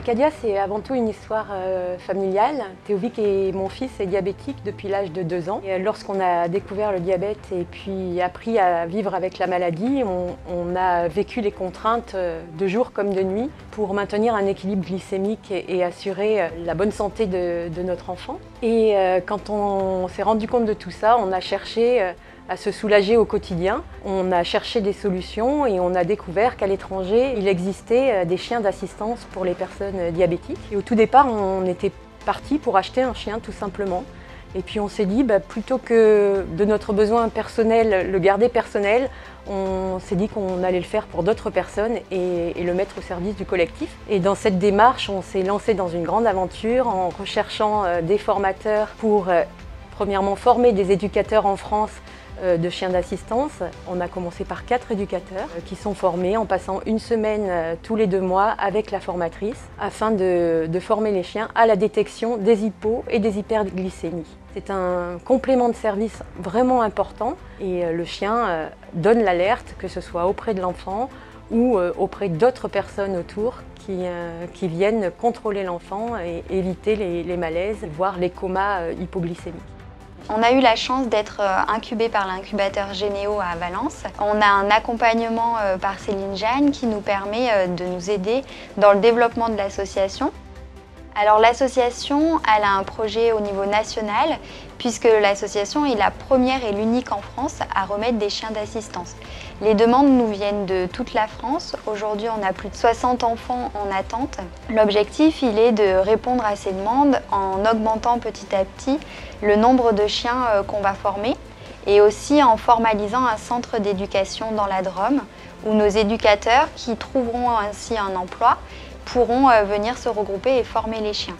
Arcadia, c'est avant tout une histoire familiale. Théovic et mon fils est diabétique depuis l'âge de 2 ans. Lorsqu'on a découvert le diabète et puis appris à vivre avec la maladie, on a vécu les contraintes de jour comme de nuit pour maintenir un équilibre glycémique et assurer la bonne santé de notre enfant. Et quand on s'est rendu compte de tout ça, on a cherché à se soulager au quotidien. On a cherché des solutions et on a découvert qu'à l'étranger, il existait des chiens d'assistance pour les personnes diabétiques. Et au tout départ, on était parti pour acheter un chien tout simplement. Et puis on s'est dit, plutôt que de notre besoin personnel, le garder personnel, on s'est dit qu'on allait le faire pour d'autres personnes et le mettre au service du collectif. Et dans cette démarche, on s'est lancé dans une grande aventure en recherchant des formateurs pour, premièrement, former des éducateurs en France de chiens d'assistance. On a commencé par 4 éducateurs qui sont formés en passant une semaine tous les 2 mois avec la formatrice afin de former les chiens à la détection des hypos et des hyperglycémies. C'est un complément de service vraiment important et le chien donne l'alerte, que ce soit auprès de l'enfant ou auprès d'autres personnes autour qui viennent contrôler l'enfant et éviter les malaises, voire les comas hypoglycémiques. On a eu la chance d'être incubé par l'incubateur Généo à Valence. On a un accompagnement par Céline Jeanne qui nous permet de nous aider dans le développement de l'association. Alors l'association, elle a un projet au niveau national puisque l'association est la première et l'unique en France à remettre des chiens d'assistance. Les demandes nous viennent de toute la France. Aujourd'hui, on a plus de 60 enfants en attente. L'objectif, il est de répondre à ces demandes en augmentant petit à petit le nombre de chiens qu'on va former et aussi en formalisant un centre d'éducation dans la Drôme où nos éducateurs, qui trouveront ainsi un emploi, pourront venir se regrouper et former les chiens.